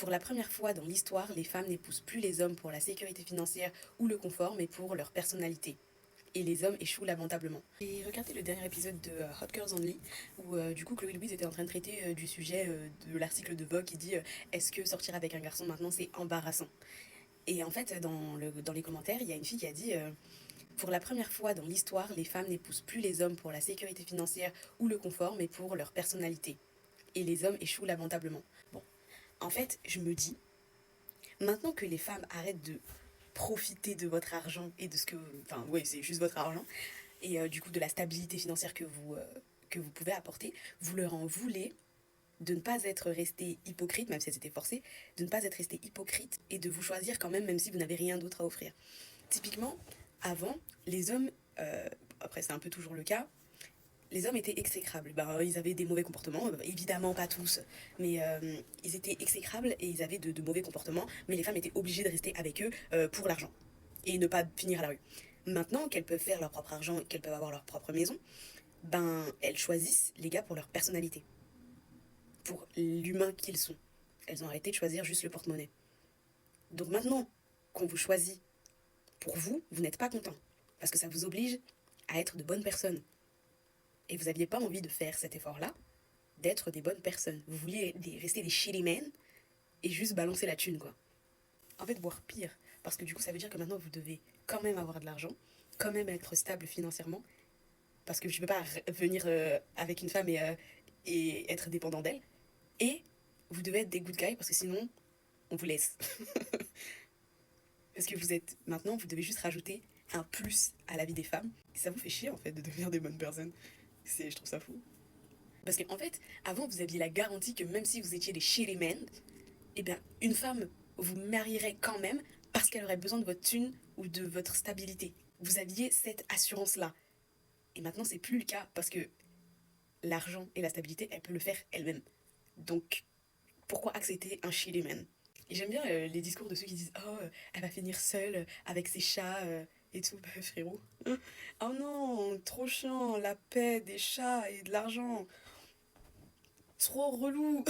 Pour la première fois dans l'histoire, les femmes n'épousent plus les hommes pour la sécurité financière ou le confort, mais pour leur personnalité. Et les hommes échouent lamentablement. J'ai regardé le dernier épisode de Hot Girls Only, où du coup Chloé Louise était en train de traiter du sujet de l'article de Vogue qui dit est-ce que sortir avec un garçon maintenant c'est embarrassant. Et en fait, dans les commentaires, il y a une fille qui a dit pour la première fois dans l'histoire, les femmes n'épousent plus les hommes pour la sécurité financière ou le confort, mais pour leur personnalité. Et les hommes échouent lamentablement. Bon, en fait, je me dis, maintenant que les femmes arrêtent de profiter de votre argent et de ce que... Enfin, ouais, c'est juste votre argent, et du coup de la stabilité financière que vous pouvez apporter, vous leur en voulez de ne pas être resté hypocrite, même si c'était forcé, de ne pas être resté hypocrite et de vous choisir quand même, même si vous n'avez rien d'autre à offrir. Typiquement, avant, les hommes, après c'est un peu toujours le cas, les hommes étaient exécrables. Ben, ils avaient des mauvais comportements, évidemment pas tous, mais ils étaient exécrables et ils avaient de mauvais comportements, mais les femmes étaient obligées de rester avec eux pour l'argent et ne pas finir à la rue. Maintenant qu'elles peuvent faire leur propre argent et qu'elles peuvent avoir leur propre maison, ben elles choisissent les gars pour leur personnalité, pour l'humain qu'ils sont. Elles ont arrêté de choisir juste le porte-monnaie. Donc maintenant qu'on vous choisit pour vous, vous n'êtes pas content, parce que ça vous oblige à être de bonnes personnes. Et vous n'aviez pas envie de faire cet effort-là, d'être des bonnes personnes. Vous vouliez rester des shitty men et juste balancer la thune, quoi. En fait, voire pire, parce que du coup, ça veut dire que maintenant, vous devez quand même avoir de l'argent, quand même être stable financièrement, parce que tu peux pas venir avec une femme et être dépendant d'elle. Et vous devez être des good guys, parce que sinon, on vous laisse. Parce que vous êtes, maintenant, vous devez juste rajouter un plus à la vie des femmes. Et ça vous fait chier, en fait, de devenir des bonnes personnes. Je trouve ça fou. Parce qu'en fait, avant, vous aviez la garantie que même si vous étiez des shitty men, eh bien, une femme vous marierait quand même parce qu'elle aurait besoin de votre thune ou de votre stabilité. Vous aviez cette assurance-là. Et maintenant, c'est plus le cas parce que l'argent et la stabilité, elle peut le faire elle-même. Donc, pourquoi accepter un shitty man? Et j'aime bien les discours de ceux qui disent oh, elle va finir seule avec ses chats et tout. Bah, frérot. Oh non, trop chiant, la paix, des chats et de l'argent. Trop relou.